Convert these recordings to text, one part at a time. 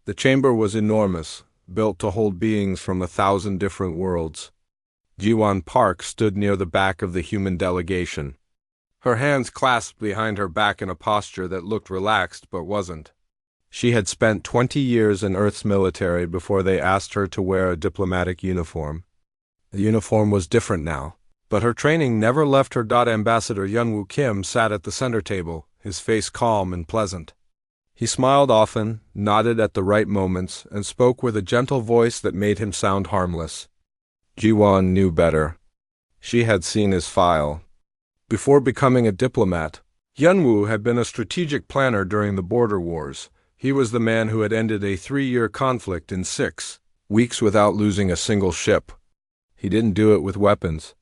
The chamber was enormous, built to hold beings from 1,000 different worlds. Jiwon Park stood near the back of the human delegation. Her hands clasped behind her back in a posture that looked relaxed but wasn't. She had spent 20 years in Earth's military before they asked her to wear a diplomatic uniform. The uniform was different now, but her training never left her. Ambassador Hyunwoo Kim sat at the center table, his face calm and pleasant. He smiled often, nodded at the right moments, and spoke with a gentle voice that made him sound harmless. Jiwon knew better. She had seen his file. Before becoming a diplomat, Hyunwoo had been a strategic planner during the border wars. He was the man who had ended a 3-year conflict in 6 weeks without losing a single ship. He didn't do it with weapons.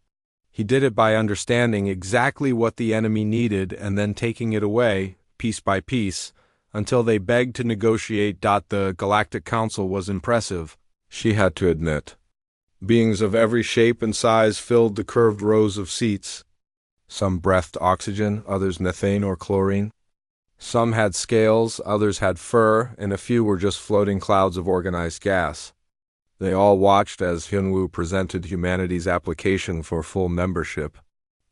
He did it by understanding exactly what the enemy needed and then taking it away, piece by piece, until they begged to negotiate. The Galactic Council was impressive, she had to admit. Beings of every shape and size filled the curved rows of seats. Some breathed oxygen, others methane or chlorine. Some had scales, others had fur, and a few were just floating clouds of organized gas. They all watched as Hyunwoo presented humanity's application for full membership.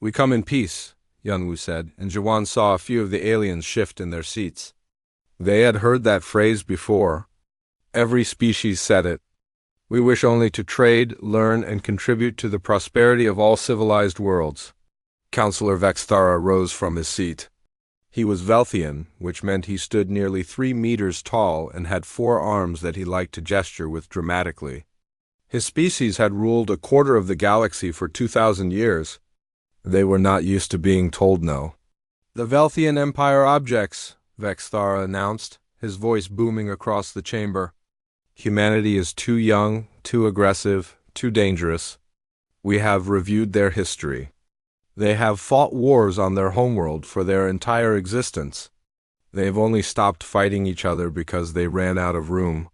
"We come in peace," Hyunwoo said, and Jiwon saw a few of the aliens shift in their seats. They had heard that phrase before. Every species said it. "We wish only to trade, learn, and contribute to the prosperity of all civilized worlds." Counselor Vexthara rose from his seat. He was Velthian, which meant he stood nearly 3 meters tall and had 4 arms that he liked to gesture with dramatically. His species had ruled a quarter of the galaxy for 2,000 years. They were not used to being told no. "The Velthian Empire objects," Vexthara announced, his voice booming across the chamber. "Humanity is too young, too aggressive, too dangerous. We have reviewed their history. They have fought wars on their homeworld for their entire existence. They have only stopped fighting each other because they ran out of room.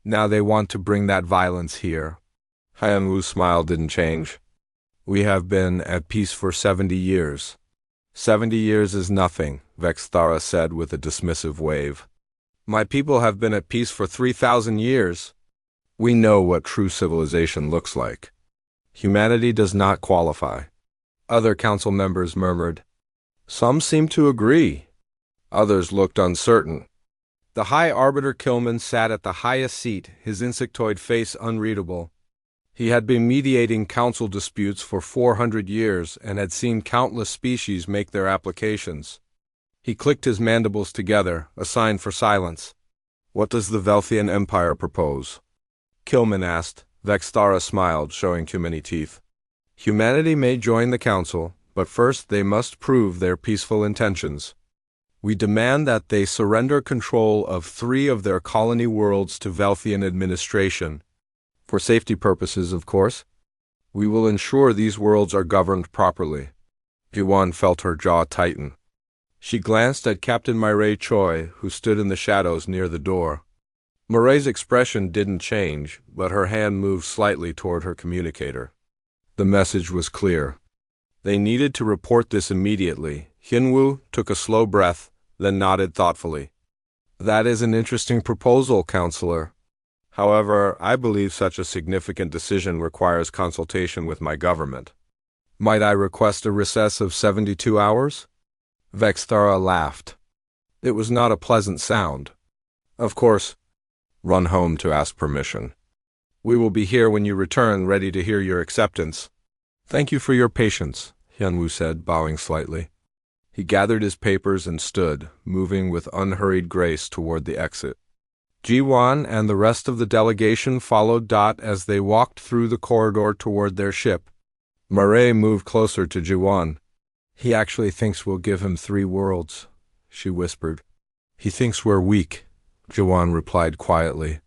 Now they want to bring that violence here." Hyunwoo's smile didn't change. "We have been at peace for 70 years. 70 years is nothing," Vexthara said with a dismissive wave. "My people have been at peace for 3,000 years. We know what true civilization looks like. Humanity does not qualify." Other council members murmured. Some seemed to agree. Others looked uncertain. The High Arbiter Kilman sat at the highest seat, his insectoid face unreadable. He had been mediating council disputes for 400 years and had seen countless species make their applications. He clicked his mandibles together, a sign for silence. "What does the Velthian Empire propose?" Kilman asked. Vexthara smiled, showing too many teeth. "Humanity may join the council, but first they must prove their peaceful intentions. We demand that they surrender control of 3 of their colony worlds to Velthian administration. For safety purposes, of course. We will ensure these worlds are governed properly." Jiwon felt her jaw tighten. She glanced at Captain Mireille Choi, who stood in the shadows near the door. Mireille's expression didn't change, but her hand moved slightly toward her communicator. The message was clear. They needed to report this immediately. Hyunwoo took a slow breath, then nodded thoughtfully. "That is an interesting proposal, Counselor. However, I believe such a significant decision requires consultation with my government. Might I request a recess of 72 hours? Vexthara laughed. It was not a pleasant sound. "Of course. Run home to ask permission. We will be here when you return, ready to hear your acceptance." "Thank you for your patience," Hyunwoo said, bowing slightly. He gathered his papers and stood, moving with unhurried grace toward the exit. Jiwon and the rest of the delegation followed as they walked through the corridor toward their ship. Mireille moved closer to Jiwon. "He actually thinks we'll give him 3 worlds," she whispered. "He thinks we're weak," Jiwon replied quietly.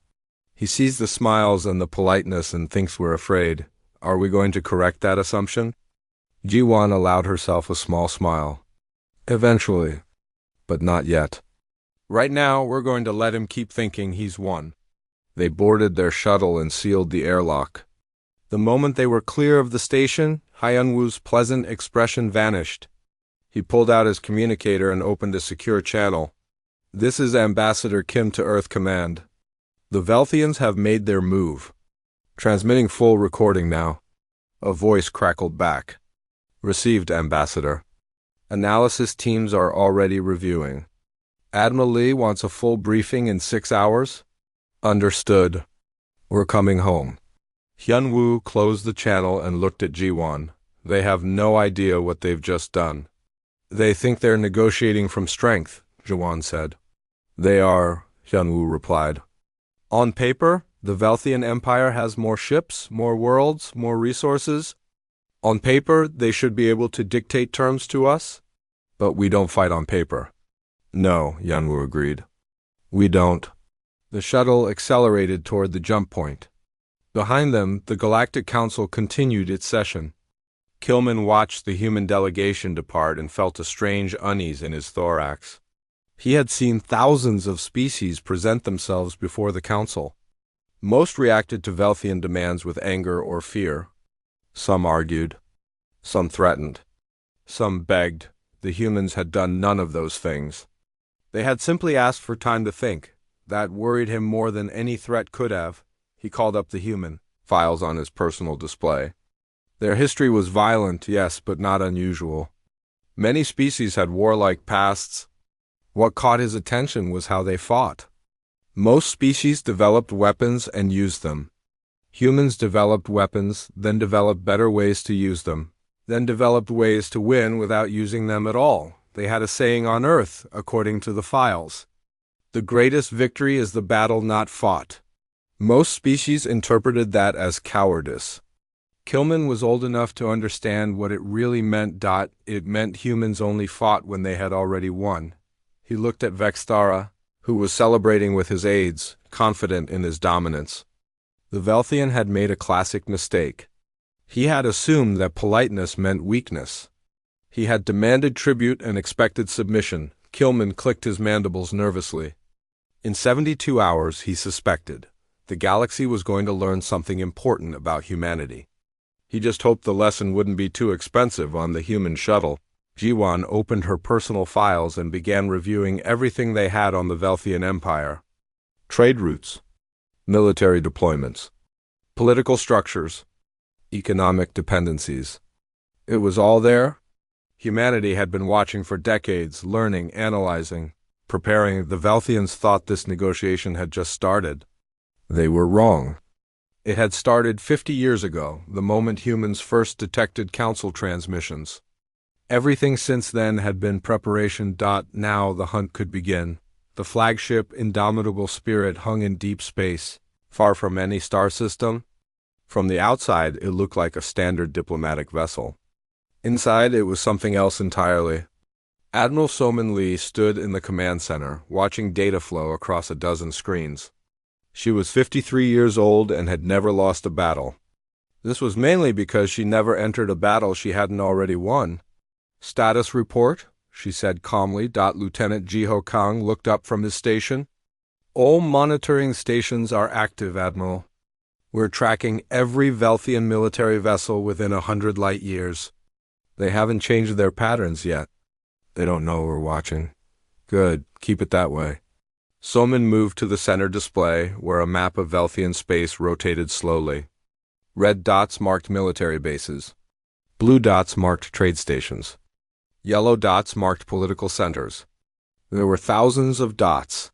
"He sees the smiles and the politeness and thinks we're afraid. Are we going to correct that assumption?" Jiwon allowed herself a small smile. "Eventually, but not yet. Right now, we're going to let him keep thinking he's won." They boarded their shuttle and sealed the airlock. The moment they were clear of the station, Hyunwoo's pleasant expression vanished. He pulled out his communicator and opened a secure channel. "This is Ambassador Kim to Earth Command. The Velthians have made their move. Transmitting full recording now. A voice crackled back. Received, Ambassador. Analysis teams are already reviewing. Admiral Lee wants a full briefing in 6 hours? Understood. We're coming home. Hyun-woo closed the channel and looked at Ji-won. They have no idea what they've just done. They think they're negotiating from strength, Ji-won said. They are, Hyun-woo replied. On paper, the Velthian Empire has more ships, more worlds, more resources. On paper, they should be able to dictate terms to us. But we don't fight on paper. No, Hyun-woo agreed. We don't. The shuttle accelerated toward the jump point. Behind them, the Galactic Council continued its session. Kilman watched the human delegation depart and felt a strange unease in his thorax. He had seen thousands of species present themselves before the Council. Most reacted to Velthian demands with anger or fear. Some argued. Some threatened. Some begged. The humans had done none of those things. They had simply asked for time to think. That worried him more than any threat could have. He called up the human files on his personal display. Their history was violent, yes, but not unusual. Many species had warlike pasts. What caught his attention was how they fought. Most species developed weapons and used them. Humans developed weapons, then developed better ways to use them, then developed ways to win without using them at all. They had a saying on Earth, according to the files. The greatest victory is the battle not fought. Most species interpreted that as cowardice. Kilman was old enough to understand what it really meant. It meant humans only fought when they had already won. He looked at Vextara, who was celebrating with his aides, confident in his dominance. The Velthian had made a classic mistake. He had assumed that politeness meant weakness. He had demanded tribute and expected submission. Kilman clicked his mandibles nervously. In 72 hours, he suspected, the galaxy was going to learn something important about humanity. He just hoped the lesson wouldn't be too expensive on the human shuttle. Ji-won opened her personal files and began reviewing everything they had on the Velthian Empire. Trade routes, military deployments, political structures, economic dependencies. It was all there. Humanity had been watching for decades, learning, analyzing, preparing. The Velthians thought this negotiation had just started. They were wrong. It had started 50 years ago, the moment humans first detected Council transmissions. Everything since then had been preparation. Now the hunt could begin. The flagship, Indomitable Spirit, hung in deep space, far from any star system. From the outside, it looked like a standard diplomatic vessel. Inside, it was something else entirely. Admiral So-min Lee stood in the command center, watching data flow across a dozen screens. She was 53 years old and had never lost a battle. This was mainly because she never entered a battle she hadn't already won. Status report, she said calmly. Lieutenant Ji-ho Kang looked up from his station. All monitoring stations are active, Admiral. We're tracking every Velthian military vessel within 100 light years. They haven't changed their patterns yet. They don't know we're watching. Good, keep it that way. So-min moved to the center display, where a map of Velthian space rotated slowly. Red dots marked military bases. Blue dots marked trade stations. Yellow dots marked political centers. There were thousands of dots.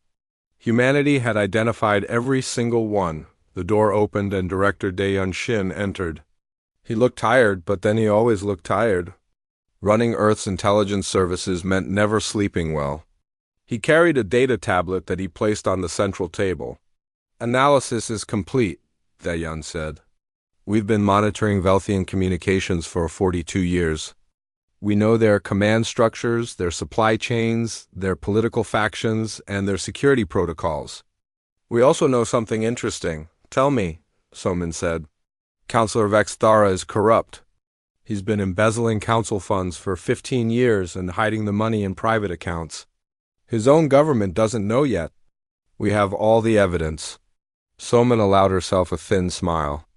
Humanity had identified every single one. The door opened and Director Dae-yun Shin entered. He looked tired, but then he always looked tired. Running Earth's intelligence services meant never sleeping well. He carried a data tablet that he placed on the central table. Analysis is complete, Dae-yun said. We've been monitoring Velthian communications for 42 years. We know their command structures, their supply chains, their political factions, and their security protocols. We also know something interesting. Tell me, So-min said. Councillor Vextara is corrupt. He's been embezzling council funds for 15 years and hiding the money in private accounts. His own government doesn't know yet. We have all the evidence. So-min allowed herself a thin smile.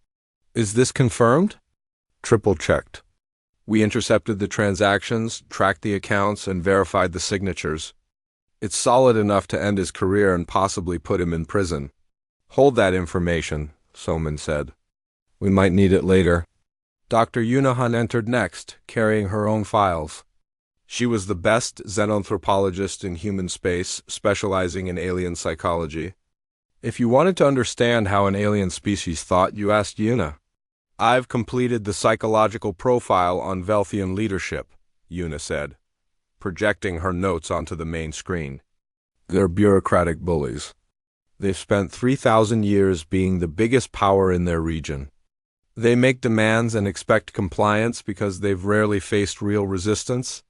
Is this confirmed? Triple-checked. We intercepted the transactions, tracked the accounts, and verified the signatures. It's solid enough to end his career and possibly put him in prison. Hold that information, Soman said. We might need it later. Dr. Yunahan entered next, carrying her own files. She was the best xenanthropologist in human space, specializing in alien psychology. If you wanted to understand how an alien species thought, you asked Yuna. I've completed the psychological profile on Velthian leadership, Yuna said, projecting her notes onto the main screen. They're bureaucratic bullies. They've spent 3,000 years being the biggest power in their region. They make demands and expect compliance because they've rarely faced real resistance.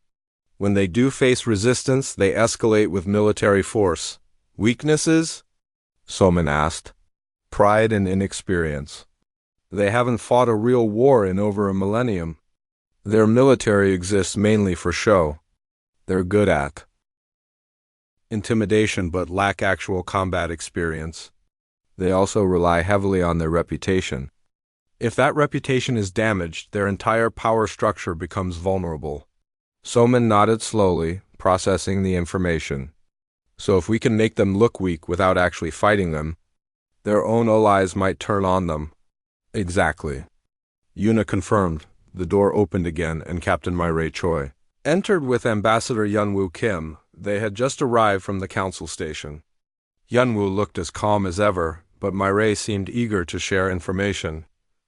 When they do face resistance, they escalate with military force. Weaknesses? Soman asked. Pride and inexperience. They haven't fought a real war in over a millennium. Their military exists mainly for show. They're good at intimidation but lack actual combat experience. They also rely heavily on their reputation. If that reputation is damaged, their entire power structure becomes vulnerable. Soman nodded slowly, processing the information. So if we can make them look weak without actually fighting them, their own allies might turn on them. Exactly. Yuna confirmed. The door opened again, and Captain Myray Choi entered with Ambassador Yunwoo Kim. They had just arrived from the council station. Yunwoo looked as calm as ever, but Myray seemed eager to share information.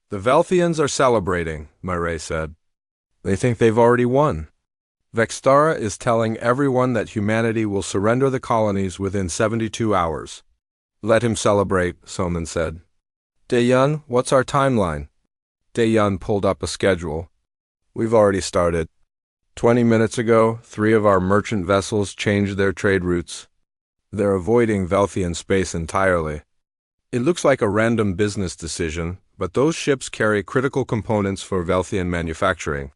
The Velthians are celebrating, Myray said. They think they've already won. Vextara is telling everyone that humanity will surrender the colonies within 72 hours. Let him celebrate, Soman said. Daeyun, what's our timeline? Daeyun pulled up a schedule. We've already started. 20 minutes ago, 3 of our merchant vessels changed their trade routes. They're avoiding Velthian space entirely. It looks like a random business decision, but those ships carry critical components for Velthian manufacturing.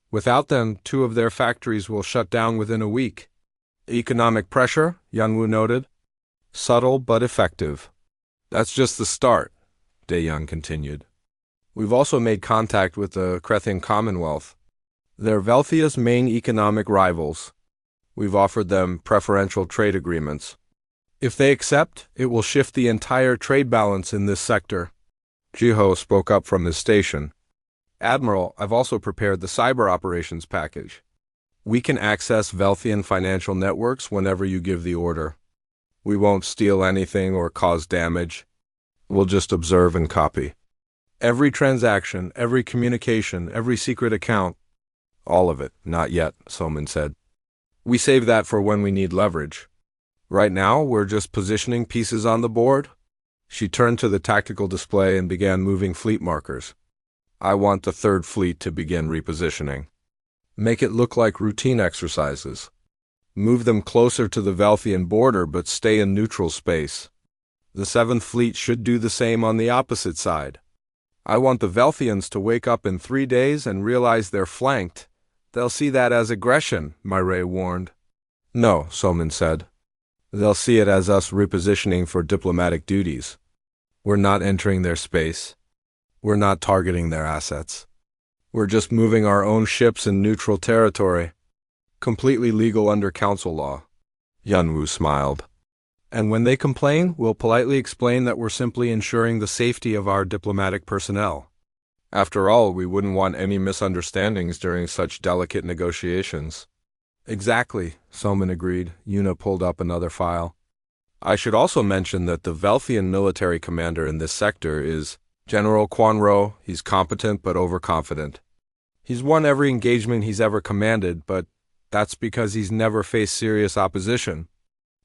Without them, 2 of their factories will shut down within a week. Economic pressure, Yunwoo noted. Subtle but effective. That's just the start, Daeyun continued. We've also made contact with the Krethian Commonwealth. They're Velthia's main economic rivals. We've offered them preferential trade agreements. If they accept, it will shift the entire trade balance in this sector. Jiho spoke up from his station. Admiral, I've also prepared the cyber operations package. We can access Velthian financial networks whenever you give the order. We won't steal anything or cause damage. We'll just observe and copy. Every transaction, every communication, every secret account. All of it, not yet, Soman said. We save that for when we need leverage. Right now, we're just positioning pieces on the board. She turned to the tactical display and began moving fleet markers. I want the 3rd Fleet to begin repositioning. Make it look like routine exercises. Move them closer to the Velthian border but stay in neutral space. The 7th Fleet should do the same on the opposite side. I want the Velthians to wake up in 3 days and realize they're flanked. They'll see that as aggression, Myray warned. No, Soman said. They'll see it as us repositioning for diplomatic duties. We're not entering their space. We're not targeting their assets. We're just moving our own ships in neutral territory. Completely legal under council law. Yunwoo smiled. And when they complain, we'll politely explain that we're simply ensuring the safety of our diplomatic personnel. After all, we wouldn't want any misunderstandings during such delicate negotiations. Exactly, Soman agreed. Yuna pulled up another file. I should also mention that the Velthian military commander in this sector is General Quanro. He's competent but overconfident. He's won every engagement he's ever commanded, but that's because he's never faced serious opposition.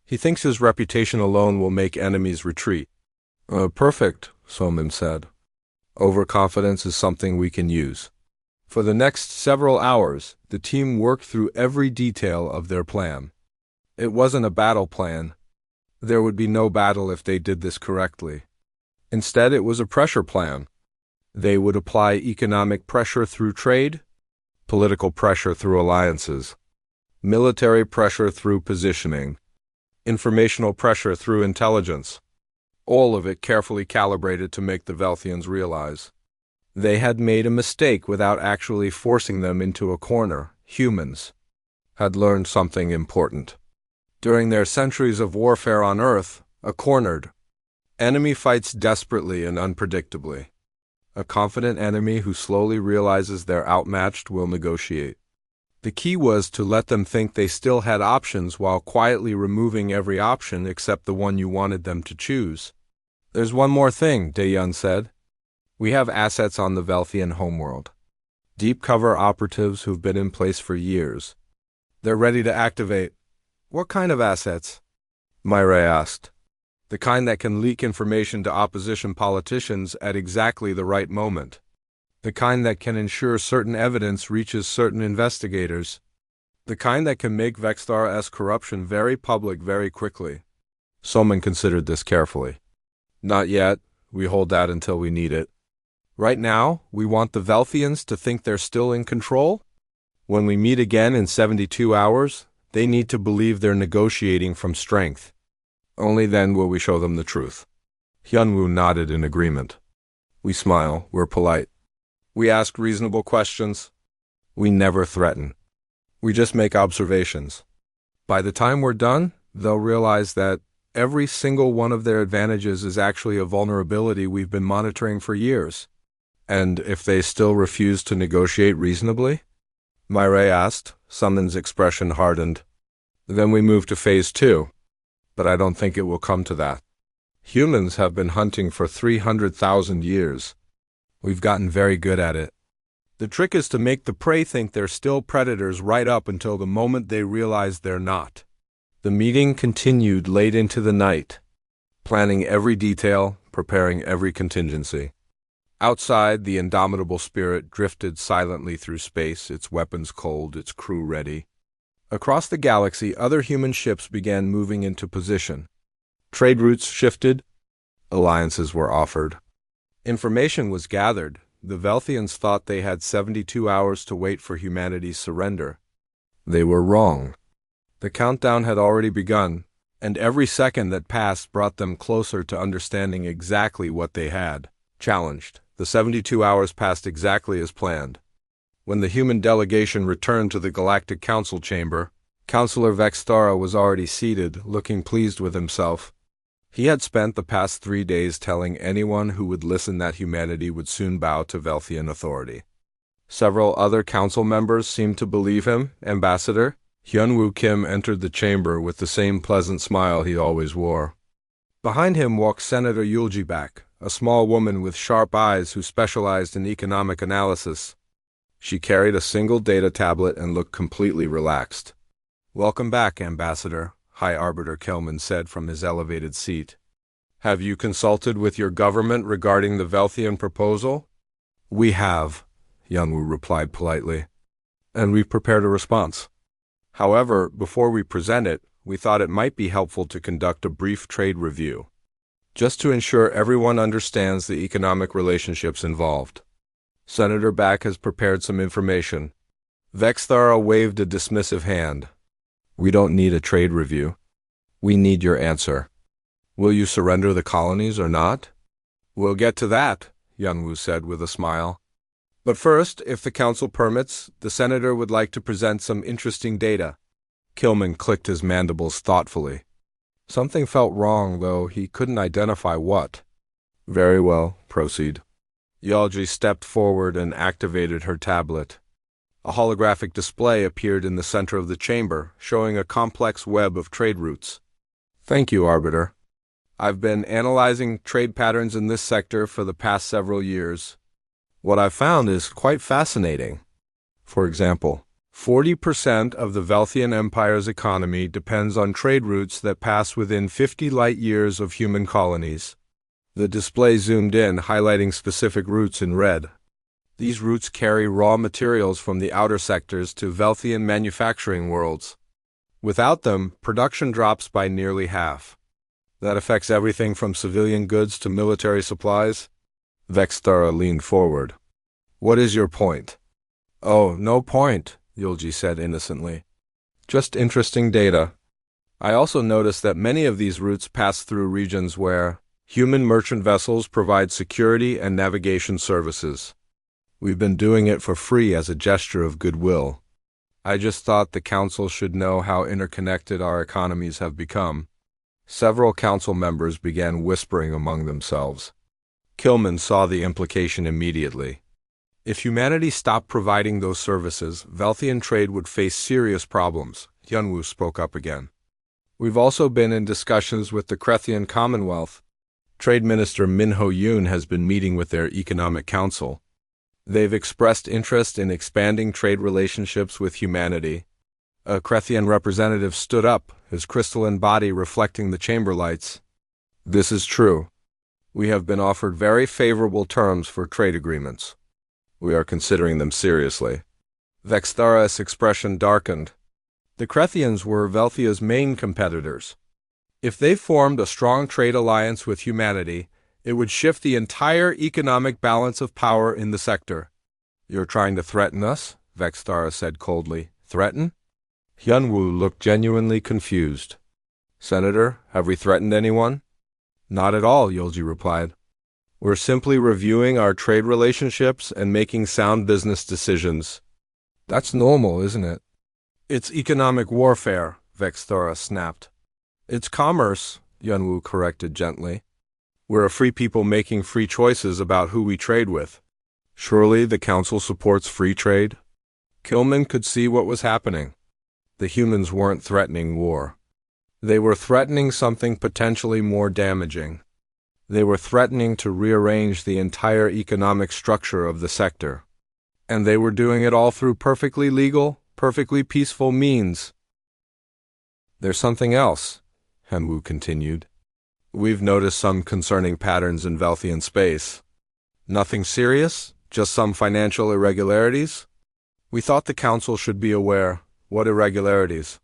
He thinks his reputation alone will make enemies retreat. Perfect, Soman said. Overconfidence is something we can use. For the next several hours, the team worked through every detail of their plan. It wasn't a battle plan. There would be no battle if they did this correctly. Instead, it was a pressure plan. They would apply economic pressure through trade, political pressure through alliances, military pressure through positioning, informational pressure through intelligence. All of it carefully calibrated to make the Velthians realize they had made a mistake without actually forcing them into a corner. Humans had learned something important. During their centuries of warfare on Earth, a cornered Enemy fights desperately and unpredictably. A confident enemy who slowly realizes they're outmatched will negotiate. The key was to let them think they still had options while quietly removing every option except the one you wanted them to choose. There's one more thing, Dae-Yun said. We have assets on the Velthian homeworld. Deep cover operatives who've been in place for years. They're ready to activate. What kind of assets? Myra asked. The kind that can leak information to opposition politicians at exactly the right moment. The kind that can ensure certain evidence reaches certain investigators. The kind that can make Vexthara's corruption very public very quickly. Soman considered this carefully. Not yet. We hold that until we need it. Right now, we want the Velthians to think they're still in control. When we meet again in 72 hours, they need to believe they're negotiating from strength. Only then will we show them the truth. Hyunwoo nodded in agreement. We smile, we're polite. We ask reasonable questions. We never threaten. We just make observations. By the time we're done, they'll realize that every single one of their advantages is actually a vulnerability we've been monitoring for years. And if they still refuse to negotiate reasonably? Myra asked. Summons' expression hardened. Then we move to phase 2. But I don't think it will come to that. Humans have been hunting for 300,000 years. We've gotten very good at it. The trick is to make the prey think they're still predators right up until the moment they realize they're not. The meeting continued late into the night, planning every detail, preparing every contingency. Outside, the indomitable spirit drifted silently through space, its weapons cold, its crew ready. Across the galaxy, other human ships began moving into position. Trade routes shifted. Alliances were offered. Information was gathered. The Velthians thought they had 72 hours to wait for humanity's surrender. They were wrong. The countdown had already begun, and every second that passed brought them closer to understanding exactly what they had. Challenged, the 72 hours passed exactly as planned. When the human delegation returned to the Galactic Council chamber, Councillor Vexthara was already seated, looking pleased with himself. He had spent the past 3 days telling anyone who would listen that humanity would soon bow to Velthian authority. Several other council members seemed to believe him. Ambassador Hyunwoo Kim entered the chamber with the same pleasant smile he always wore. Behind him walked Senator Yuljibak, a small woman with sharp eyes who specialized in economic analysis. She carried a single data tablet and looked completely relaxed. "Welcome back, Ambassador," High Arbiter Kelman said from his elevated seat. "Have you consulted with your government regarding the Velthian proposal?" "We have," Hyunwoo replied politely. "And we've prepared a response. However, before we present it, we thought it might be helpful to conduct a brief trade review, just to ensure everyone understands the economic relationships involved. Senator Back has prepared some information." Vexthara waved a dismissive hand. "We don't need a trade review. We need your answer. Will you surrender the colonies or not?" "We'll get to that," Hyunwoo said with a smile. "But first, if the council permits, the senator would like to present some interesting data." Kilman clicked his mandibles thoughtfully. Something felt wrong, though he couldn't identify what. "Very well, proceed." Yalji stepped forward and activated her tablet. A holographic display appeared in the center of the chamber, showing a complex web of trade routes. "Thank you, Arbiter. I've been analyzing trade patterns in this sector for the past several years. What I've found is quite fascinating. For example, 40% of the Velthian Empire's economy depends on trade routes that pass within 50 light years of human colonies." The display zoomed in, highlighting specific routes in red. These routes carry raw materials from the outer sectors to Velthian manufacturing worlds. Without them, production drops by nearly half. That affects everything from civilian goods to military supplies. Vexthara leaned forward. "What is your point?" "Oh, no point," Yulji said innocently. "Just interesting data. I also noticed that many of these routes pass through regions where human merchant vessels provide security and navigation services. We've been doing it for free as a gesture of goodwill. I just thought the Council should know how interconnected our economies have become." Several council members began whispering among themselves. Kilman saw the implication immediately. If humanity stopped providing those services, Velthian trade would face serious problems. Hyunwoo spoke up again. We've also been in discussions with the Krethian Commonwealth. Trade Minister Min Ho-yoon has been meeting with their Economic Council. They've expressed interest in expanding trade relationships with humanity. A Krethian representative stood up, his crystalline body reflecting the chamber lights. This is true. We have been offered very favorable terms for trade agreements. We are considering them seriously. Vexthara's expression darkened. The Krethians were Velthia's main competitors. If they formed a strong trade alliance with humanity, it would shift the entire economic balance of power in the sector. You're trying to threaten us? Vexthara said coldly. Threaten? Hyunwoo looked genuinely confused. Senator, have we threatened anyone? Not at all, Yulji replied. We're simply reviewing our trade relationships and making sound business decisions. That's normal, isn't it? It's economic warfare, Vexthara snapped. It's commerce, Hyunwoo corrected gently. We're a free people making free choices about who we trade with. Surely the council supports free trade? Kilman could see what was happening. The humans weren't threatening war. They were threatening something potentially more damaging. They were threatening to rearrange the entire economic structure of the sector. And they were doing it all through perfectly legal, perfectly peaceful means. There's something else, Hyunwoo continued. We've noticed some concerning patterns in Velthian space. Nothing serious? Just some financial irregularities? We thought the council should be aware. What irregularities?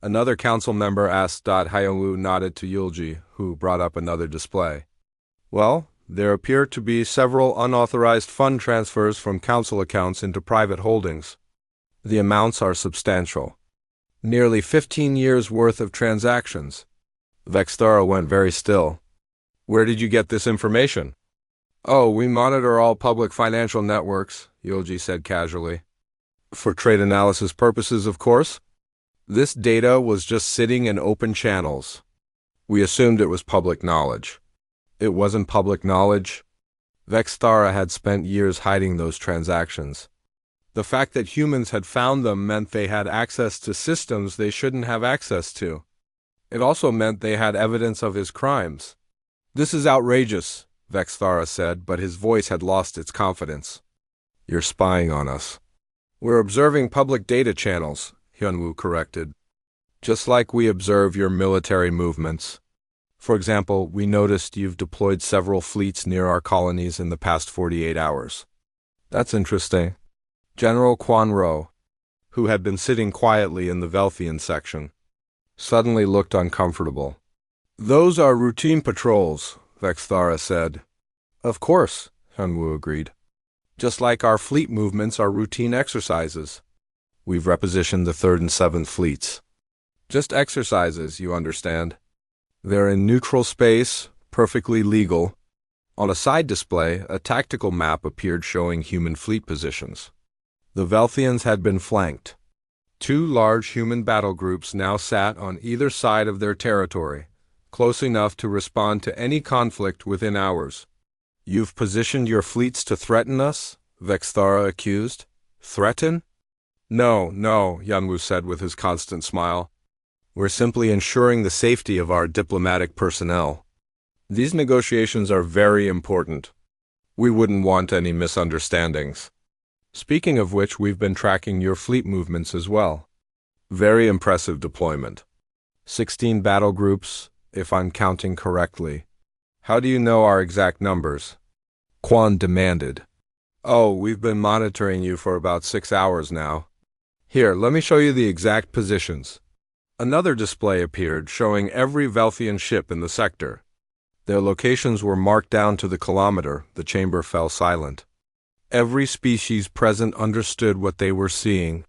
Another council member asked. Hyunwoo nodded to Yulji, who brought up another display. Well, there appear to be several unauthorized fund transfers from council accounts into private holdings. The amounts are substantial. Nearly 15 years' worth of transactions. Vexthara went very still. Where did you get this information? Oh, we monitor all public financial networks, Yulji said casually. For trade analysis purposes, of course. This data was just sitting in open channels. We assumed it was public knowledge. It wasn't public knowledge. Vexthara had spent years hiding those transactions. The fact that humans had found them meant they had access to systems they shouldn't have access to. It also meant they had evidence of his crimes. This is outrageous, Vexthara said, but his voice had lost its confidence. You're spying on us. We're observing public data channels, Hyunwoo corrected. Just like we observe your military movements. For example, we noticed you've deployed several fleets near our colonies in the past 48 hours. That's interesting. General Kwan-ro, who had been sitting quietly in the Velthian section, suddenly looked uncomfortable. Those are routine patrols, Vexthara said. Of course, Hyunwoo agreed. Just like our fleet movements are routine exercises. We've repositioned the 3rd and 7th fleets. Just exercises, you understand. They're in neutral space, perfectly legal. On a side display, a tactical map appeared showing human fleet positions. The Velthians had been flanked. 2 large human battle groups now sat on either side of their territory, close enough to respond to any conflict within hours. You've positioned your fleets to threaten us? Vexthara accused. Threaten? No, Hyunwoo said with his constant smile. We're simply ensuring the safety of our diplomatic personnel. These negotiations are very important. We wouldn't want any misunderstandings. Speaking of which, we've been tracking your fleet movements as well. Very impressive deployment. 16 battle groups, if I'm counting correctly. How do you know our exact numbers? Kwan demanded. Oh, we've been monitoring you for about 6 hours now. Here, let me show you the exact positions. Another display appeared showing every Velthian ship in the sector. Their locations were marked down to the kilometer. The chamber fell silent. Every species present understood what they were seeing.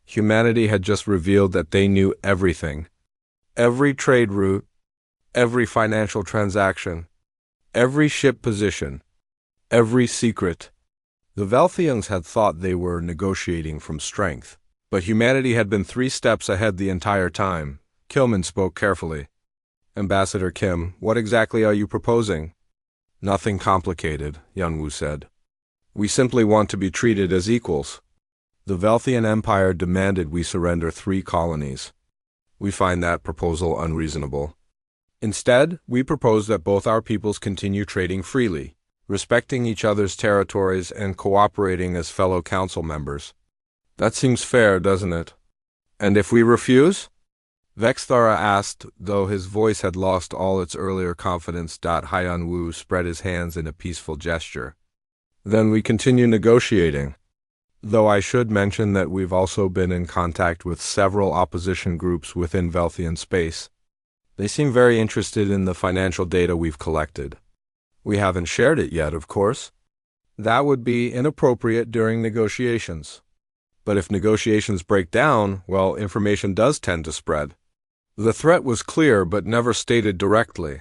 Humanity had just revealed that they knew everything. Every trade route, every financial transaction, every ship position, every secret. The Velthians had thought they were negotiating from strength, but humanity had been 3 steps ahead the entire time. Kilman spoke carefully. Ambassador Kim, what exactly are you proposing? Nothing complicated, Yunwu said. We simply want to be treated as equals. The Velthian Empire demanded we surrender 3 colonies. We find that proposal unreasonable. Instead, we propose that both our peoples continue trading freely, respecting each other's territories and cooperating as fellow council members. That seems fair, doesn't it? And if we refuse? Vexthara asked, though his voice had lost all its earlier confidence. Hyunwoo spread his hands in a peaceful gesture. Then we continue negotiating. Though I should mention that we've also been in contact with several opposition groups within Velthian space. They seem very interested in the financial data we've collected. We haven't shared it yet, of course. That would be inappropriate during negotiations. But if negotiations break down, well, information does tend to spread. The threat was clear but never stated directly.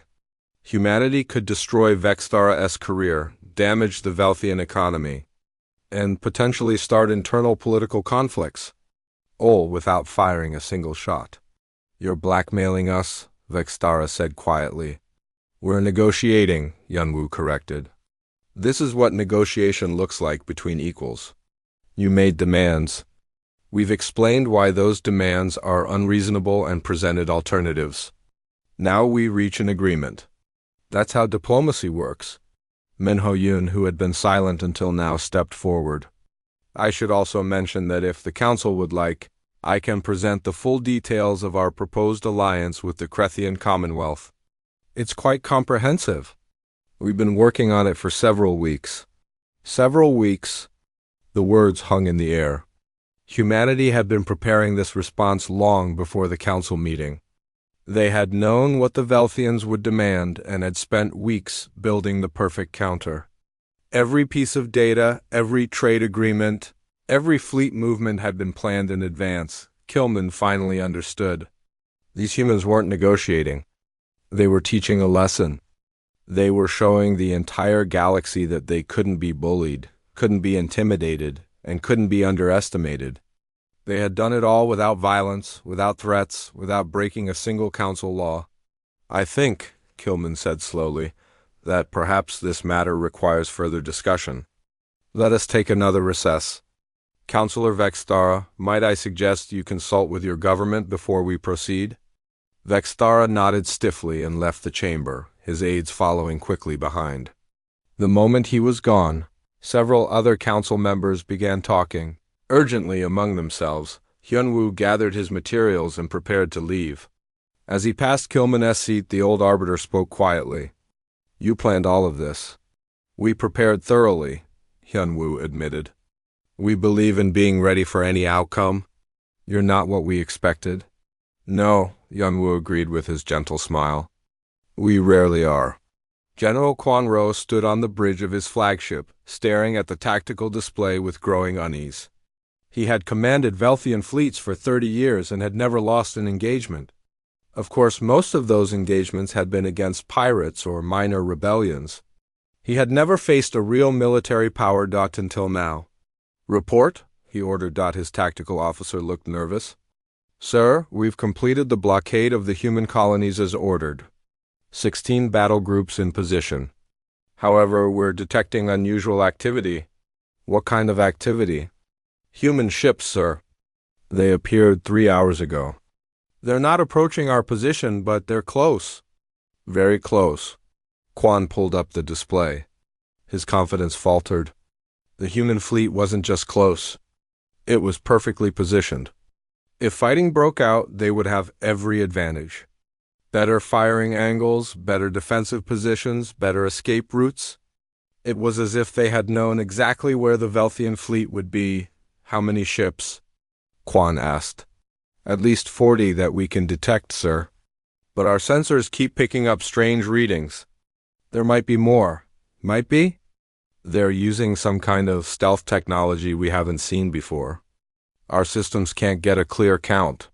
Humanity could destroy Vexthara-'s career, damage the Velthian economy, and potentially start internal political conflicts, all without firing a single shot. You're blackmailing us, Vexthara said quietly. We're negotiating, Yunwu corrected. This is what negotiation looks like between equals. You made demands. We've explained why those demands are unreasonable and presented alternatives. Now we reach an agreement. That's how diplomacy works. Minho Yun, who had been silent until now, stepped forward. I should also mention that if the Council would like, I can present the full details of our proposed alliance with the Krethian Commonwealth. It's quite comprehensive. We've been working on it for several weeks. Several weeks. The words hung in the air. Humanity had been preparing this response long before the Council meeting. They had known what the Velthians would demand and had spent weeks building the perfect counter. Every piece of data, every trade agreement, every fleet movement had been planned in advance. Kilman finally understood. These humans weren't negotiating. They were teaching a lesson. They were showing the entire galaxy that they couldn't be bullied, couldn't be intimidated, and couldn't be underestimated. They had done it all without violence, without threats, without breaking a single council law. I think, Kilman said slowly, that perhaps this matter requires further discussion. Let us take another recess. Councillor Vexthara, might I suggest you consult with your government before we proceed? Vexthara nodded stiffly and left the chamber, his aides following quickly behind. The moment he was gone, several other council members began talking, urgently among themselves. Hyunwoo gathered his materials and prepared to leave. As he passed Kilman's seat, the old arbiter spoke quietly. You planned all of this. We prepared thoroughly, Hyunwoo admitted. We believe in being ready for any outcome. You're not what we expected. No, Hyunwoo agreed with his gentle smile. We rarely are. General Quan Ro stood on the bridge of his flagship, staring at the tactical display with growing unease. He had commanded Velthian fleets for 30 years and had never lost an engagement. Of course, most of those engagements had been against pirates or minor rebellions. He had never faced a real military power. Until now. Report, he ordered. His tactical officer looked nervous. Sir, we've completed the blockade of the human colonies as ordered. 16 battle groups in position. However, we're detecting unusual activity. What kind of activity? Human ships, sir. They appeared 3 hours ago. They're not approaching our position, but they're close. Very close. Quan pulled up the display. His confidence faltered. The human fleet wasn't just close. It was perfectly positioned. If fighting broke out, they would have every advantage. Better firing angles, better defensive positions, better escape routes. It was as if they had known exactly where the Velthian fleet would be. How many ships? Quan asked. At least 40 that we can detect, sir. But our sensors keep picking up strange readings. There might be more. Might be? They're using some kind of stealth technology we haven't seen before. Our systems can't get a clear count.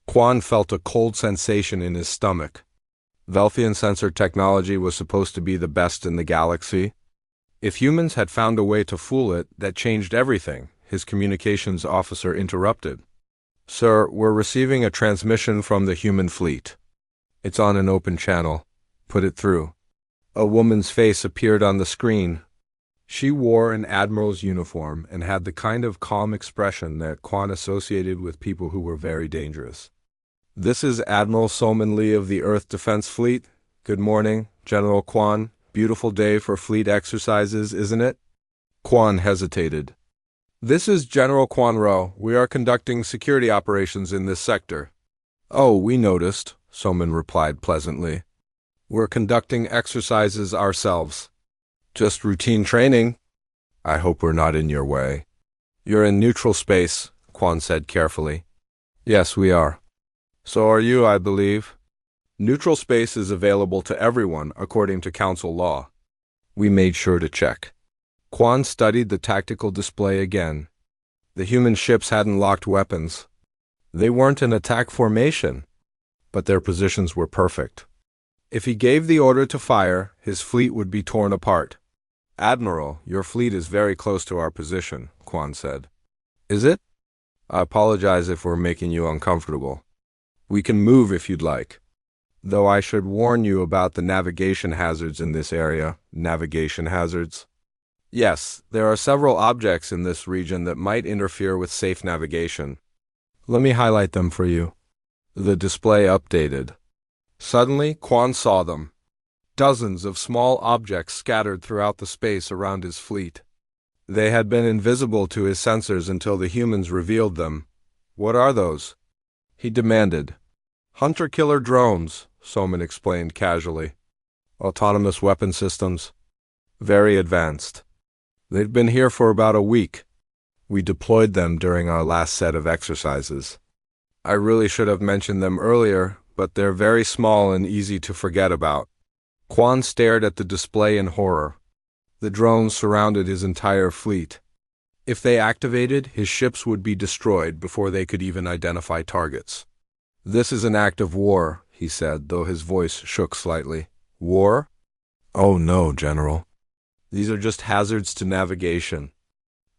Quan felt a cold sensation in his stomach. Velthian sensor technology was supposed to be the best in the galaxy. If humans had found a way to fool it, that changed everything, his communications officer interrupted. Sir, we're receiving a transmission from the human fleet. It's on an open channel. Put it through. A woman's face appeared on the screen. She wore an admiral's uniform and had the kind of calm expression that Quan associated with people who were very dangerous. This is Admiral Solomon Lee of the Earth Defense Fleet. Good morning, General Quan. Beautiful day for fleet exercises, isn't it? Quan hesitated. This is General Quan Ro. We are conducting security operations in this sector. Oh, we noticed, Solomon replied pleasantly. We're conducting exercises ourselves. Just routine training. I hope we're not in your way. You're in neutral space, Quan said carefully. Yes, we are. So are you, I believe. Neutral space is available to everyone according to Council law. We made sure to check. Quan studied the tactical display again. The human ships hadn't locked weapons. They weren't in attack formation, but their positions were perfect. If he gave the order to fire, his fleet would be torn apart. Admiral, your fleet is very close to our position, Quan said. Is it? I apologize if we're making you uncomfortable. We can move if you'd like. Though I should warn you about the navigation hazards in this area. Navigation hazards? Yes, there are several objects in this region that might interfere with safe navigation. Let me highlight them for you. The display updated. Suddenly, Quan saw them. Dozens of small objects scattered throughout the space around his fleet. They had been invisible to his sensors until the humans revealed them. What are those? He demanded. Hunter-killer drones, Solomon explained casually. Autonomous weapon systems. Very advanced. They've been here for about a week. We deployed them during our last set of exercises. I really should have mentioned them earlier, but they're very small and easy to forget about. Quan stared at the display in horror. The drones surrounded his entire fleet. If they activated, his ships would be destroyed before they could even identify targets. This is an act of war, he said, though his voice shook slightly. War? Oh no, General. These are just hazards to navigation.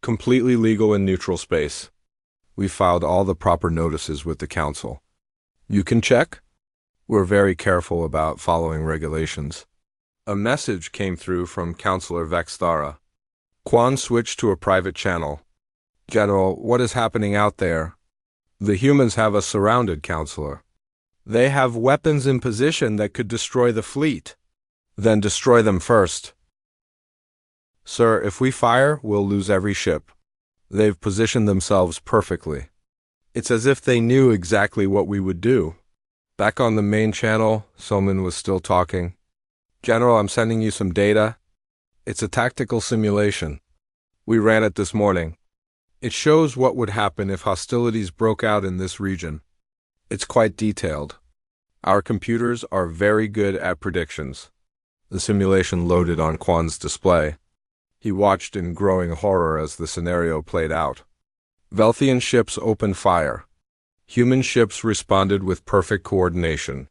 Completely legal in neutral space. We filed all the proper notices with the Council. You can check? We're very careful about following regulations. A message came through from Counselor Vexthara. Quan switched to a private channel. General, what is happening out there? The humans have us surrounded, Counselor. They have weapons in position that could destroy the fleet. Then destroy them first. Sir, if we fire, we'll lose every ship. They've positioned themselves perfectly. It's as if they knew exactly what we would do. Back on the main channel, Solomon was still talking. General, I'm sending you some data. It's a tactical simulation. We ran it this morning. It shows what would happen if hostilities broke out in this region. It's quite detailed. Our computers are very good at predictions. The simulation loaded on Quan's display. He watched in growing horror as the scenario played out. Velthian ships opened fire. Human ships responded with perfect coordination.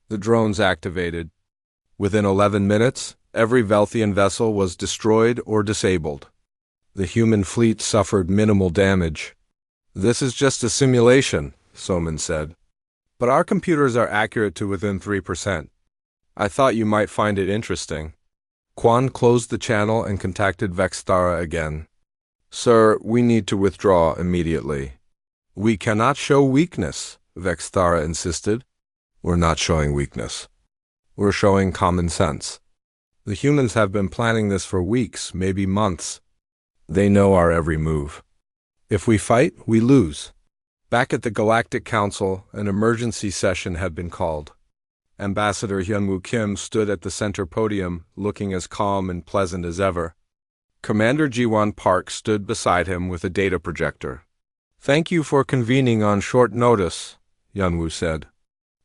The drones activated. Within 11 minutes, every Velthian vessel was destroyed or disabled. The human fleet suffered minimal damage. This is just a simulation, Solomon said. But our computers are accurate to within 3%. I thought you might find it interesting. Quan closed the channel and contacted Vexthara again. Sir, we need to withdraw immediately. We cannot show weakness, Vexthara insisted. We're not showing weakness. We're showing common sense. The humans have been planning this for weeks, maybe months. They know our every move. If we fight, we lose. Back at the Galactic Council, an emergency session had been called. Ambassador Hyunwoo Kim stood at the center podium, looking as calm and pleasant as ever. Commander Jiwon Park stood beside him with a data projector. Thank you for convening on short notice, Hyunwoo said.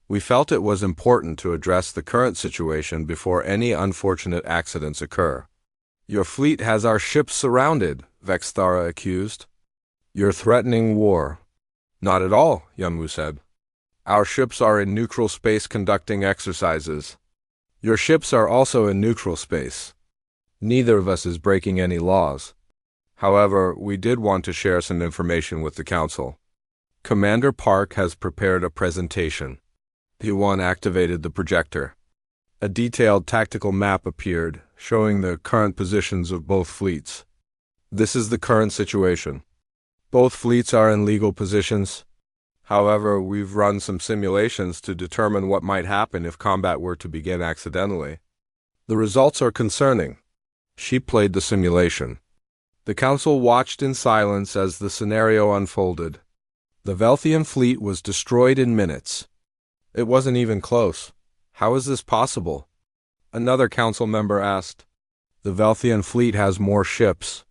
We felt it was important to address the current situation before any unfortunate accidents occur. Your fleet has our ships surrounded, Vexthara accused. You're threatening war. Not at all, Hyunwoo said. Our ships are in neutral space conducting exercises. Your ships are also in neutral space. Neither of us is breaking any laws. However, we did want to share some information with the Council. Commander Park has prepared a presentation. Yuan activated the projector. A detailed tactical map appeared, showing the current positions of both fleets. This is the current situation. Both fleets are in legal positions. However, we've run some simulations to determine what might happen if combat were to begin accidentally. The results are concerning. She played the simulation. The council watched in silence as the scenario unfolded. The Velthian fleet was destroyed in minutes. It wasn't even close. How is this possible? Another council member asked. The Velthian fleet has more ships.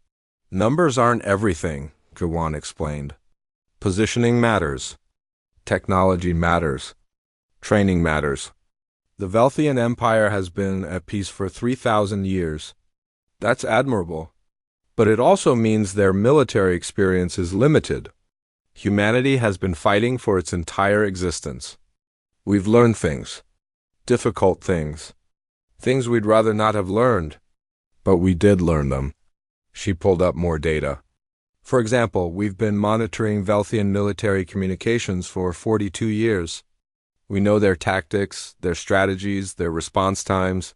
Numbers aren't everything, Yuan explained. Positioning matters. Technology matters. Training matters. The Velthian Empire has been at peace for 3,000 years. That's admirable. But it also means their military experience is limited. Humanity has been fighting for its entire existence. We've learned things. Difficult things. Things we'd rather not have learned. But we did learn them. She pulled up more data. For example, we've been monitoring Velthian military communications for 42 years. We know their tactics, their strategies, their response times.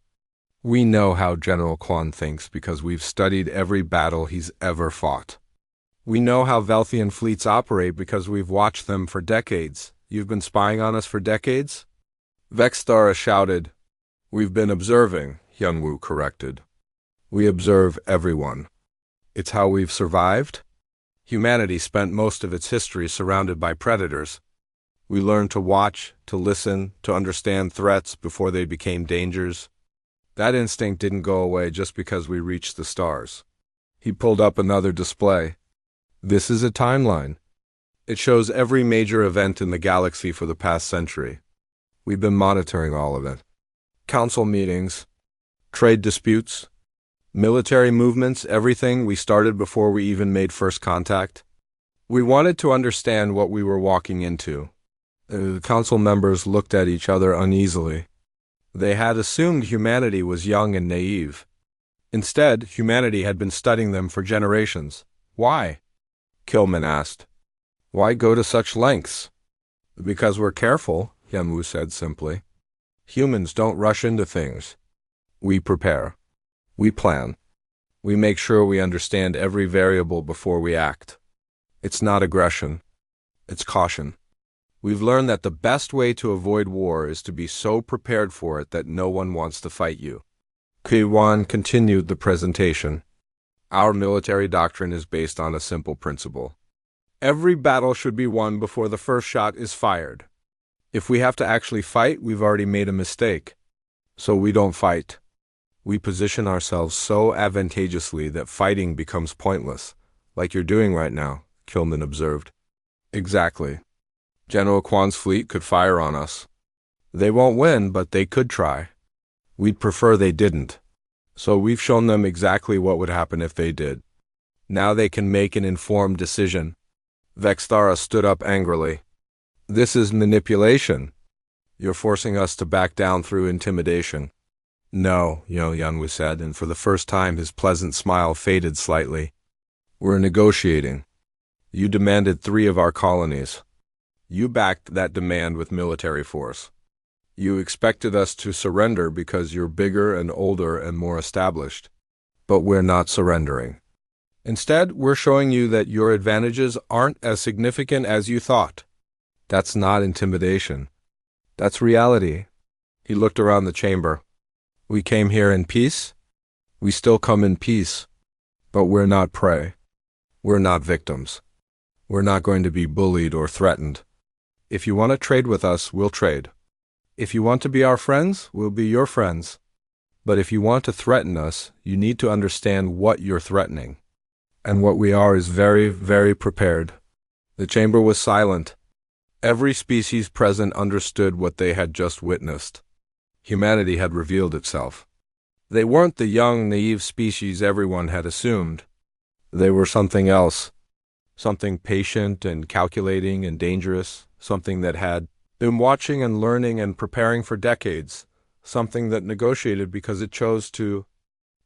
We know how General Quan thinks because we've studied every battle he's ever fought. We know how Velthian fleets operate because we've watched them for decades. You've been spying on us for decades? Vexthara shouted. We've been observing, Yunwu corrected. We observe everyone. It's how we've survived? Humanity spent most of its history surrounded by predators. We learned to watch, to listen, to understand threats before they became dangers. That instinct didn't go away just because we reached the stars. He pulled up another display. This is a timeline. It shows every major event in the galaxy for the past century. We've been monitoring all of it. Council meetings, trade disputes, military movements, everything we started before we even made first contact. We wanted to understand what we were walking into. The council members looked at each other uneasily. They had assumed humanity was young and naive. Instead, humanity had been studying them for generations. Why? Kilman asked. Why go to such lengths? Because we're careful, Yunwu said simply. Humans don't rush into things. We prepare. We plan. We make sure we understand every variable before we act. It's not aggression. It's caution. We've learned that the best way to avoid war is to be so prepared for it that no one wants to fight you. Yuan continued the presentation. Our military doctrine is based on a simple principle. Every battle should be won before the first shot is fired. If we have to actually fight, we've already made a mistake. So we don't fight. We position ourselves so advantageously that fighting becomes pointless, like you're doing right now, Kilman observed. Exactly. General Quan's fleet could fire on us. They won't win, but they could try. We'd prefer they didn't. So we've shown them exactly what would happen if they did. Now they can make an informed decision. Vexthara stood up angrily. This is manipulation. You're forcing us to back down through intimidation. No, Yunwu said, and for the first time his pleasant smile faded slightly. We're negotiating. You demanded 3 of our colonies. You backed that demand with military force. You expected us to surrender because you're bigger and older and more established. But we're not surrendering. Instead, we're showing you that your advantages aren't as significant as you thought. That's not intimidation. That's reality. He looked around the chamber. We came here in peace. We still come in peace. But we're not prey. We're not victims. We're not going to be bullied or threatened. If you want to trade with us, we'll trade. If you want to be our friends, we'll be your friends. But if you want to threaten us, you need to understand what you're threatening. And what we are is very, very prepared. The chamber was silent. Every species present understood what they had just witnessed. Humanity had revealed itself. They weren't the young, naive species everyone had assumed. They were something else. Something patient and calculating and dangerous. Something that had been watching and learning and preparing for decades. Something that negotiated because it chose to,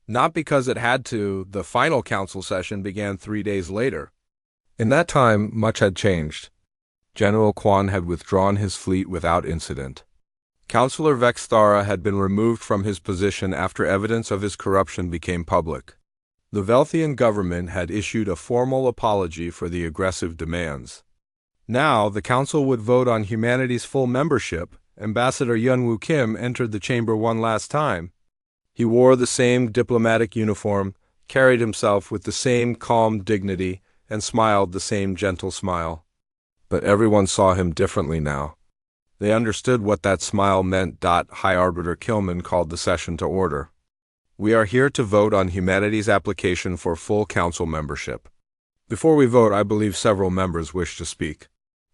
not because it had to. The final council session began 3 days later. In that time, much had changed. General Quan had withdrawn his fleet without incident. Councillor Vexthara had been removed from his position after evidence of his corruption became public. The Velthian government had issued a formal apology for the aggressive demands. Now, the council would vote on humanity's full membership. Ambassador Yunwoo Kim entered the chamber one last time. He wore the same diplomatic uniform, carried himself with the same calm dignity, and smiled the same gentle smile. But everyone saw him differently now. They understood what that smile meant. High Arbiter Kilman called the session to order. We are here to vote on humanity's application for full council membership. Before we vote, I believe several members wish to speak.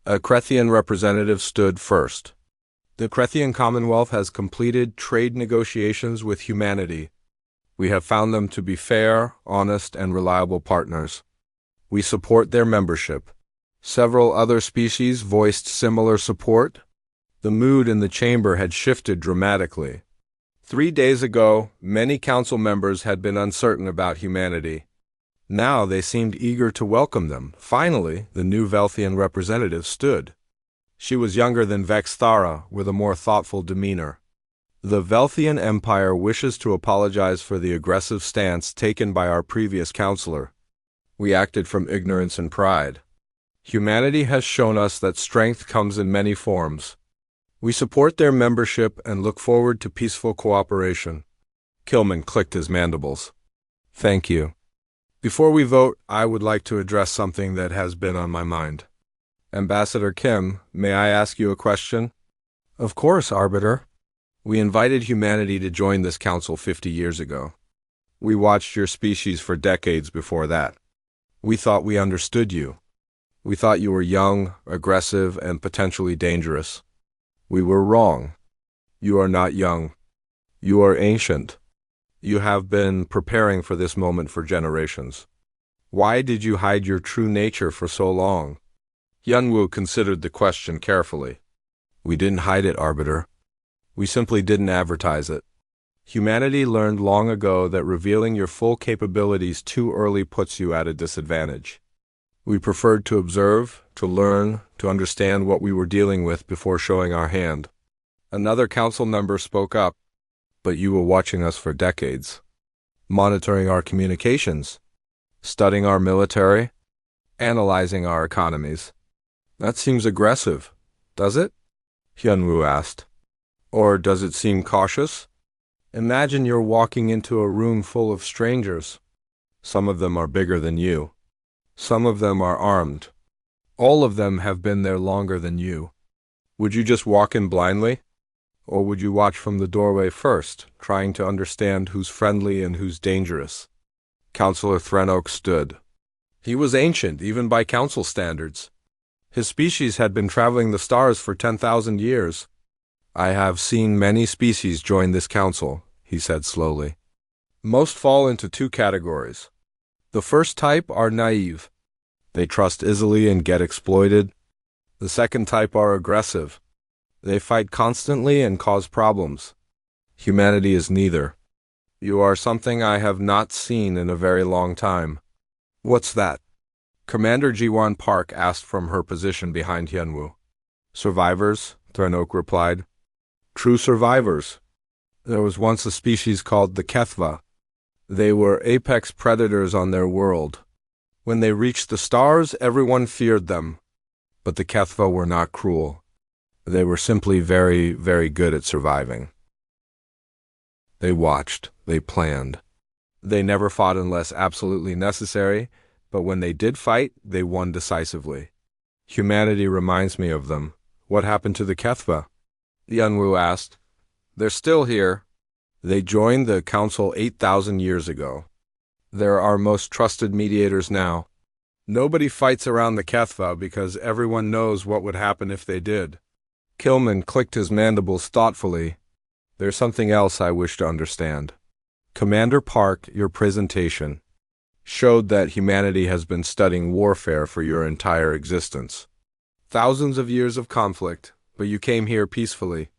A Krethian representative stood first. The Krethian Commonwealth has completed trade negotiations with humanity. We have found them to be fair, honest, and reliable partners. We support their membership. Several other species voiced similar support. The mood in the chamber had shifted dramatically. 3 days ago, many council members had been uncertain about humanity. Now they seemed eager to welcome them. Finally, the new Velthian representative stood. She was younger than Vexthara, with a more thoughtful demeanor. The Velthian Empire wishes to apologize for the aggressive stance taken by our previous counselor. We acted from ignorance and pride. Humanity has shown us that strength comes in many forms. We support their membership and look forward to peaceful cooperation. Kilman clicked his mandibles. Thank you. Before we vote, I would like to address something that has been on my mind. Ambassador Kim, may I ask you a question? Of course, Arbiter. We invited humanity to join this council 50 years ago. We watched your species for decades before that. We thought we understood you. We thought you were young, aggressive, and potentially dangerous. We were wrong. You are not young. You are ancient. You have been preparing for this moment for generations. Why did you hide your true nature for so long? Yunwoo considered the question carefully. We didn't hide it, Arbiter. We simply didn't advertise it. Humanity learned long ago that revealing your full capabilities too early puts you at a disadvantage. We preferred to observe, to learn, to understand what we were dealing with before showing our hand. Another council member spoke up. But you were watching us for decades, monitoring our communications, studying our military, analyzing our economies. That seems aggressive, does it? Hyunwoo asked. Or does it seem cautious? Imagine you're walking into a room full of strangers. Some of them are bigger than you. Some of them are armed. All of them have been there longer than you. Would you just walk in blindly? Or would you watch from the doorway first, trying to understand who's friendly and who's dangerous? Councillor Threnok stood. He was ancient, even by council standards. His species had been traveling the stars for 10,000 years. I have seen many species join this council, he said slowly. Most fall into 2 categories. The first type are naive. They trust easily and get exploited. The second type are aggressive. They fight constantly and cause problems. Humanity is neither. You are something I have not seen in a very long time. What's that? Commander Jiwon Park asked from her position behind Hyunwoo. Survivors, Threnok replied. True survivors. There was once a species called the Kethva. They were apex predators on their world. When they reached the stars, everyone feared them. But the Kethva were not cruel. They were simply very, very good at surviving. They watched, they planned. They never fought unless absolutely necessary, but when they did fight, they won decisively. Humanity reminds me of them. What happened to the Kethva? Yunwoo asked. They're still here. They joined the council 8,000 years ago. They're our most trusted mediators now. Nobody fights around the Kethva because everyone knows what would happen if they did. Kilman clicked his mandibles thoughtfully. There's something else I wish to understand. Commander Park, your presentation showed that humanity has been studying warfare for your entire existence. Thousands of years of conflict, but you came here peacefully.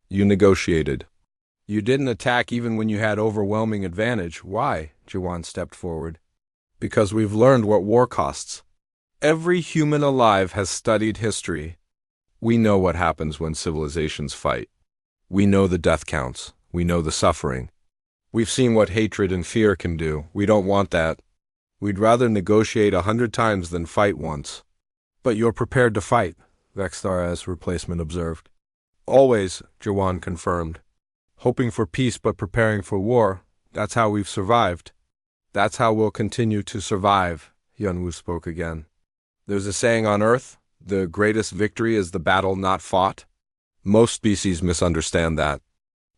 You negotiated. You didn't attack even when you had overwhelming advantage. Why? Jiwon stepped forward. Because we've learned what war costs. Every human alive has studied history. We know what happens when civilizations fight. We know the death counts. We know the suffering. We've seen what hatred and fear can do. We don't want that. We'd rather negotiate 100 times than fight once. But you're prepared to fight, Vextara's replacement observed. Always, Jawan confirmed. Hoping for peace but preparing for war. That's how we've survived. That's how we'll continue to survive, Yunwu spoke again. There's a saying on Earth, the greatest victory is the battle not fought. Most species misunderstand that.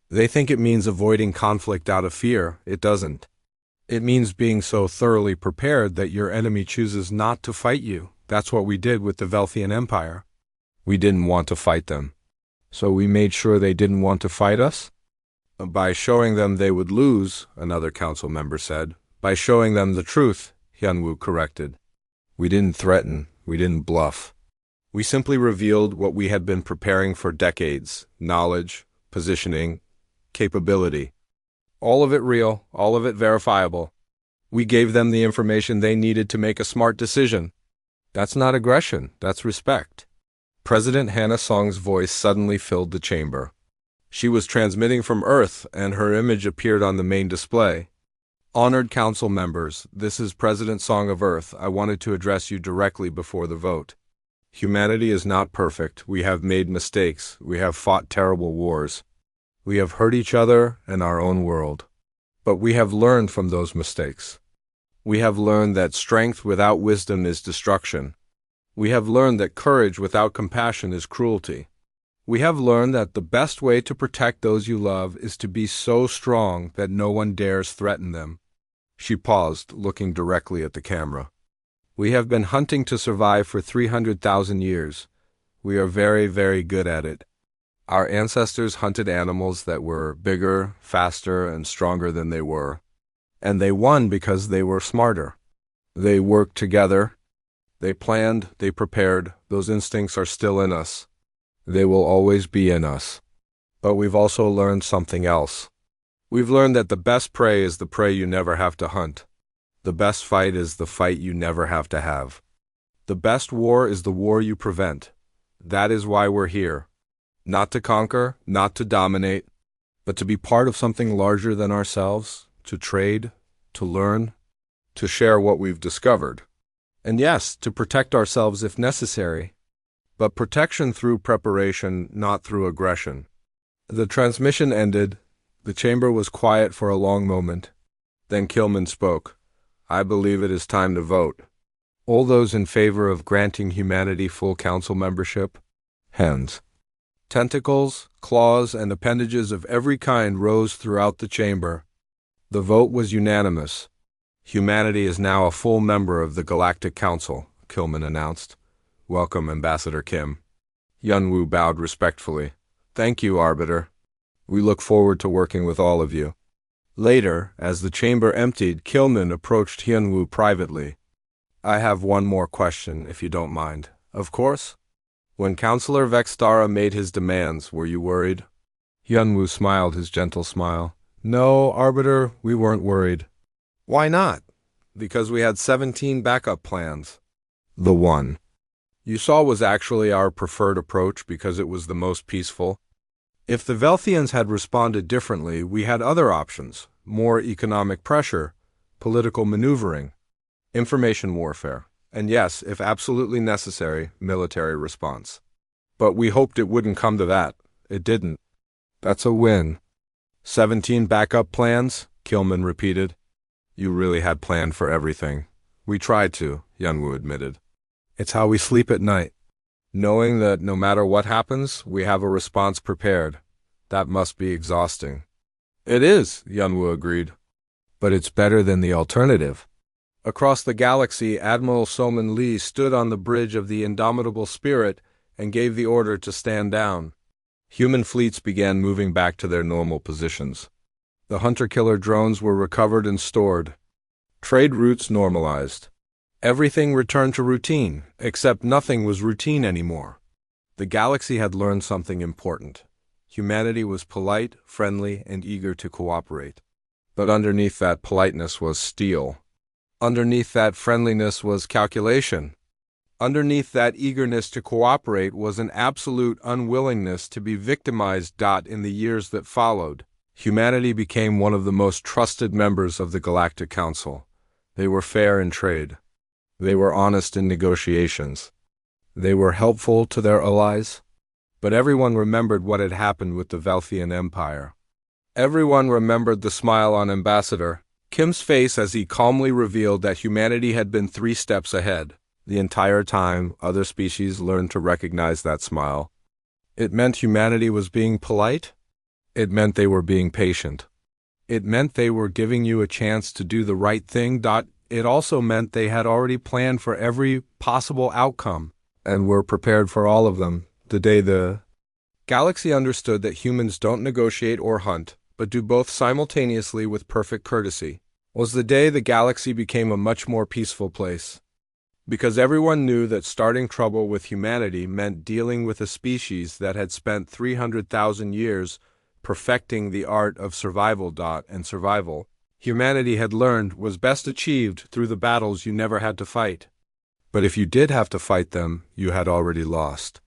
They think it means avoiding conflict out of fear. It doesn't. It means being so thoroughly prepared that your enemy chooses not to fight you. That's what we did with the Velthian Empire. We didn't want to fight them. So we made sure they didn't want to fight us? By showing them they would lose, another council member said. By showing them the truth, Hyunwoo corrected. We didn't threaten. We didn't bluff. We simply revealed what we had been preparing for decades. Knowledge, positioning, capability. All of it real, all of it verifiable. We gave them the information they needed to make a smart decision. That's not aggression, that's respect. President Hannah Song's voice suddenly filled the chamber. She was transmitting from Earth, and her image appeared on the main display. Honored council members, this is President Song of Earth. I wanted to address you directly before the vote. Humanity is not perfect. We have made mistakes. We have fought terrible wars. We have hurt each other and our own world. But we have learned from those mistakes. We have learned that strength without wisdom is destruction. We have learned that courage without compassion is cruelty. We have learned that the best way to protect those you love is to be so strong that no one dares threaten them. She paused, looking directly at the camera. We have been hunting to survive for 300,000 years. We are very, very good at it. Our ancestors hunted animals that were bigger, faster, and stronger than they were. And they won because they were smarter. They worked together. They planned, they prepared. Those instincts are still in us. They will always be in us. But we've also learned something else. We've learned that the best prey is the prey you never have to hunt. The best fight is the fight you never have to have. The best war is the war you prevent. That is why we're here. Not to conquer, not to dominate, but to be part of something larger than ourselves, to trade, to learn, to share what we've discovered. And yes, to protect ourselves if necessary. But protection through preparation, not through aggression. The transmission ended. The chamber was quiet for a long moment. Then Kilman spoke. I believe it is time to vote. All those in favor of granting humanity full council membership? Hands. Tentacles, claws, and appendages of every kind rose throughout the chamber. The vote was unanimous. Humanity is now a full member of the Galactic Council, Kilman announced. Welcome, Ambassador Kim. Yunwu bowed respectfully. Thank you, Arbiter. We look forward to working with all of you. Later, as the chamber emptied, Kilman approached Hyunwoo privately. I have one more question, if you don't mind. Of course. When Counselor Vextara made his demands, were you worried? Hyunwoo smiled his gentle smile. No, Arbiter, we weren't worried. Why not? Because we had 17 backup plans. The one you saw was actually our preferred approach because it was the most peaceful. If the Velthians had responded differently, we had other options. More economic pressure, political maneuvering, information warfare, and yes, if absolutely necessary, military response. But we hoped it wouldn't come to that. It didn't. That's a win. 17 backup plans? Kilman repeated. You really had planned for everything. We tried to, Yunwu admitted. It's how we sleep at night. Knowing that no matter what happens, we have a response prepared. That must be exhausting. It is, Yunwu agreed. But it's better than the alternative. Across the galaxy, Admiral Soman Lee stood on the bridge of the Indomitable Spirit and gave the order to stand down. Human fleets began moving back to their normal positions. The hunter-killer drones were recovered and stored. Trade routes normalized. Everything returned to routine, except nothing was routine anymore. The galaxy had learned something important. Humanity was polite, friendly, and eager to cooperate. But underneath that politeness was steel. Underneath that friendliness was calculation. Underneath that eagerness to cooperate was an absolute unwillingness to be victimized. In the years that followed, humanity became one of the most trusted members of the Galactic Council. They were fair in trade. They were honest in negotiations. They were helpful to their allies. But everyone remembered what had happened with the Velthian Empire. Everyone remembered the smile on Ambassador Kim's face as he calmly revealed that humanity had been 3 steps ahead. The entire time, other species learned to recognize that smile. It meant humanity was being polite. It meant they were being patient. It meant they were giving you a chance to do the right thing. It also meant they had already planned for every possible outcome and were prepared for all of them. The day the galaxy understood that humans don't negotiate or hunt, but do both simultaneously with perfect courtesy, was the day the galaxy became a much more peaceful place. Because everyone knew that starting trouble with humanity meant dealing with a species that had spent 300,000 years perfecting the art of survival. And survival, humanity had learned, was best achieved through the battles you never had to fight. But if you did have to fight them, you had already lost.